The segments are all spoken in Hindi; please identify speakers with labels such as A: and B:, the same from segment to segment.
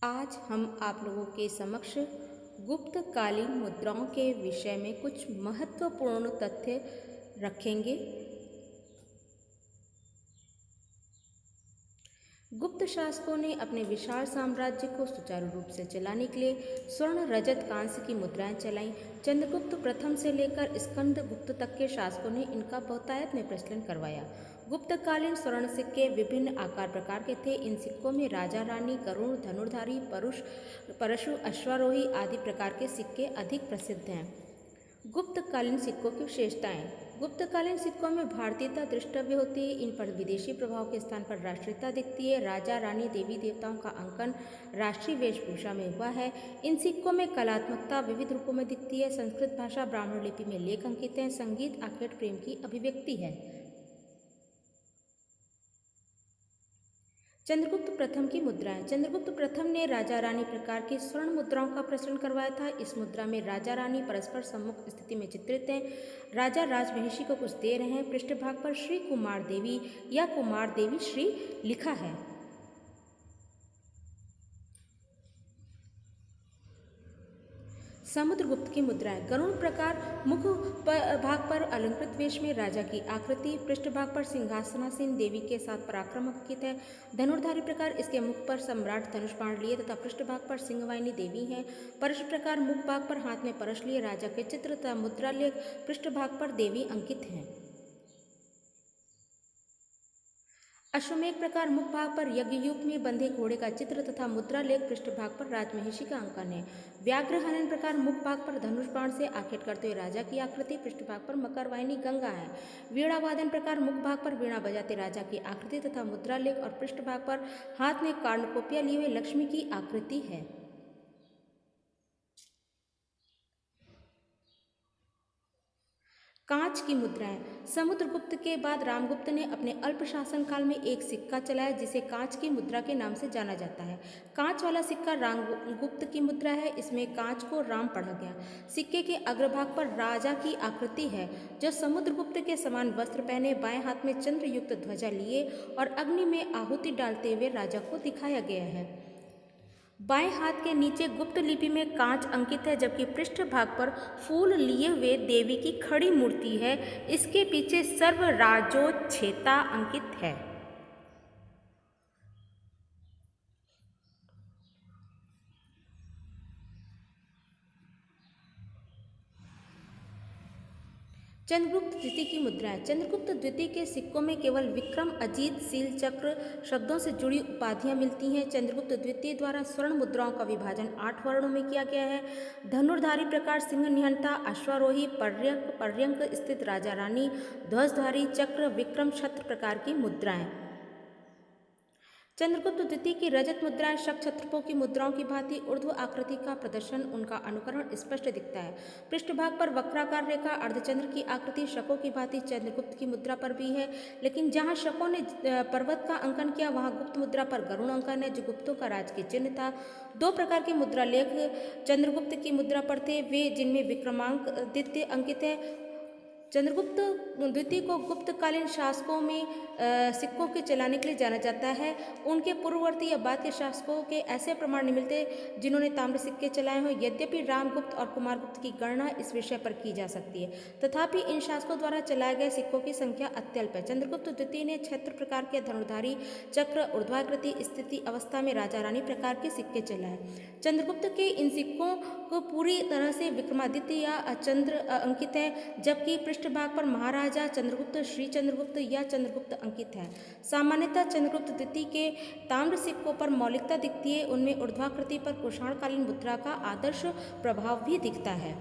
A: आज हम आप लोगों के समक्ष गुप्तकालीन मुद्राओं के विषय में कुछ महत्वपूर्ण तथ्य रखेंगे। गुप्त शासकों ने अपने विशाल साम्राज्य को सुचारू रूप से चलाने के लिए स्वर्ण, रजत, कांस्य की मुद्राएं चलाईं। चंद्रगुप्त प्रथम से लेकर स्कंदगुप्त तक के शासकों ने इनका बहुतायत में प्रचलन करवाया। गुप्तकालीन स्वर्ण सिक्के विभिन्न आकार प्रकार के थे। इन सिक्कों में राजा, रानी, गरुड़, धनुर्धारी, परशु, अश्वारोही आदि प्रकार के सिक्के अधिक प्रसिद्ध हैं। गुप्तकालीन सिक्कों की विशेषताएं। गुप्तकालीन सिक्कों में भारतीयता दृष्टव्य होती है। इन पर विदेशी प्रभाव के स्थान पर राष्ट्रीयता दिखती है। राजा, रानी, देवी देवताओं का अंकन राष्ट्रीय वेशभूषा में हुआ है। इन सिक्कों में कलात्मकता विविध रूपों में दिखती है। संस्कृत भाषा ब्राह्मण लिपि में लेख अंकित हैं। संगीत आखेट प्रेम की अभिव्यक्ति है। चंद्रगुप्त प्रथम की मुद्राएं। चंद्रगुप्त प्रथम ने राजा रानी प्रकार की स्वर्ण मुद्राओं का प्रचलन करवाया था। इस मुद्रा में राजा रानी परस्पर सम्मुख स्थिति में चित्रित हैं। राजा राजमहिषी को कुछ दे रहे हैं। पृष्ठभाग पर श्री कुमार देवी या कुमार देवी श्री लिखा है। समुद्रगुप्त की मुद्राएं। गरुड़ प्रकार मुख भाग पर अलंकृत वेश में राजा की आकृति, पृष्ठभाग पर सिंहासनासीन देवी के साथ पराक्रम अंकित है। धनुर्धारी प्रकार इसके मुख पर सम्राट धनुष बाण लिए तथा पृष्ठभाग पर सिंहवाहिनी देवी है। परश प्रकार मुख भाग पर हाथ में परश लिए राजा के चित्र तथा मुद्रा लेख पृष्ठभाग पर देवी अंकित हैं। अश्वमेघ प्रकार मुख भाग पर यज्ञयूप में बंधे घोड़े का चित्र तथा मुद्रा लेख पृष्ठभाग पर राजमहिषी का अंकन है। व्याघ्र हनन प्रकार मुख भाग पर धनुष बाण से आखेट करते हुए राजा की आकृति, पृष्ठभाग पर मकर वाहिनी गंगा है। वीणा वादन प्रकार मुख भाग पर वीणा बजाते राजा की आकृति तथा मुद्रा लेख और पृष्ठभाग पर हाथ में कार्णकोपिया लिए हुए लक्ष्मी की आकृति है। कांच की मुद्राएं। समुद्रगुप्त के बाद रामगुप्त ने अपने अल्प शासन काल में एक सिक्का चलाया जिसे कांच की मुद्रा के नाम से जाना जाता है। कांच वाला सिक्का रामगुप्त की मुद्रा है। इसमें कांच को राम पढ़ा गया। सिक्के के अग्रभाग पर राजा की आकृति है जो समुद्रगुप्त के समान वस्त्र पहने बाएं हाथ में चंद्र युक्त ध्वजा लिए और अग्नि में आहुति डालते हुए राजा को दिखाया गया है। बाएं हाथ के नीचे गुप्त लिपि में कांच अंकित है जबकि पृष्ठ भाग पर फूल लिए हुए देवी की खड़ी मूर्ति है। इसके पीछे सर्वराजोच्छेता अंकित है। चंद्रगुप्त द्वितीय की मुद्राएं। चंद्रगुप्त द्वितीय के सिक्कों में केवल विक्रम, अजीत, शील चक्र शब्दों से जुड़ी उपाधियां मिलती हैं। चंद्रगुप्त द्वितीय द्वारा स्वर्ण मुद्राओं का विभाजन 8 वर्णों में किया गया है। धनुर्धारी प्रकार सिंह निहंता, अश्वारोही, पर्यंक स्थित राजा रानी, ध्वजधारी, चक्र, विक्रम, छत्र प्रकार की मुद्राएं। चंद्रगुप्त द्वितीय की रजत मुद्राएं शक छत्रपों की मुद्राओं की भांति ऊर्ध्व आकृति का प्रदर्शन, उनका अनुकरण स्पष्ट दिखता है। पृष्ठभाग पर वक्राकार रेखा अर्धचंद्र की आकृति शकों की भांति चंद्रगुप्त की मुद्रा पर भी है, लेकिन जहां शकों ने पर्वत का अंकन किया वहां गुप्त मुद्रा पर गरुड़ अंकन है जो गुप्तों का राज के चिन्ह था। 2 प्रकार के मुद्रा लेख चंद्रगुप्त की मुद्रा पर थे, वे जिनमें विक्रमादित्य अंकित है। चंद्रगुप्त द्वितीय को गुप्तकालीन शासकों में सिक्कों के चलाने के लिए जाना जाता है। उनके पूर्ववर्ती या बाद के शासकों के ऐसे प्रमाण नहीं मिलते जिन्होंने ताम्र सिक्के चलाए हों। यद्यपि रामगुप्त और कुमारगुप्त की गणना इस विषय पर की जा सकती है, तथापि इन शासकों द्वारा चलाए गए सिक्कों की संख्या अत्यल्प है। चंद्रगुप्त द्वितीय ने छत्र प्रकार के धनुर्धारी, चक्र, ऊर्ध्वाकृति स्थिति अवस्था में राजा रानी प्रकार के सिक्के चलाए। चंद्रगुप्त के इन सिक्कों को पूरी तरह से विक्रमादित्य या चंद्र अंकित है, जबकि पृष्ठभाग पर महाराजा चंद्रगुप्त, श्री चंद्रगुप्त या चंद्रगुप्त अंकित है। सामान्यतः चंद्रगुप्त द्वितीय के ताम्र सिक्कों पर मौलिकता दिखती है, उनमें ऊर्ध्वाकृति पर कुषाणकालीन मुद्रा का आदर्श प्रभाव भी दिखता है।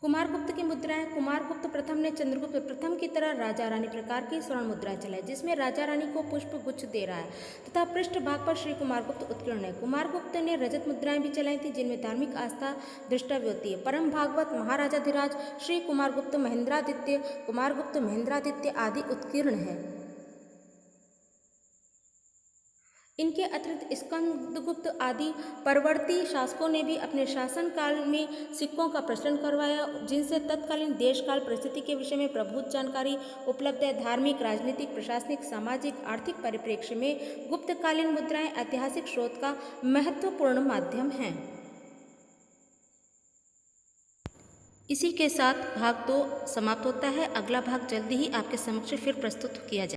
A: कुमारगुप्त की मुद्राएं। कुमारगुप्त प्रथम ने चंद्रगुप्त प्रथम की तरह राजा रानी प्रकार की स्वर्ण मुद्राएं चलाई जिसमें राजा रानी को पुष्प गुच्छ दे रहा है तथा पृष्ठ भाग पर श्री कुमारगुप्त उत्कीर्ण है। कुमारगुप्त ने रजत मुद्राएं भी चलाई थी जिनमें धार्मिक आस्था दृष्टव्य होती है। परम भागवत, महाराजाधिराज, श्री कुमारगुप्त, महेंद्रादित्य, कुमारगुप्त, महेंद्रादित्य आदि उत्कीर्ण है। इनके अतिरिक्त स्कंदगुप्त आदि परवर्ती शासकों ने भी अपने शासनकाल में सिक्कों का प्रचलन करवाया, जिनसे तत्कालीन देशकाल परिस्थिति के विषय में प्रभुत जानकारी उपलब्ध है। धार्मिक, राजनीतिक, प्रशासनिक, सामाजिक, आर्थिक परिप्रेक्ष्य में गुप्तकालीन मुद्राएं ऐतिहासिक स्रोत का महत्वपूर्ण माध्यम हैं। इसी के साथ भाग 2 समाप्त होता है। अगला भाग जल्दी ही आपके समक्ष फिर प्रस्तुत किया जाए।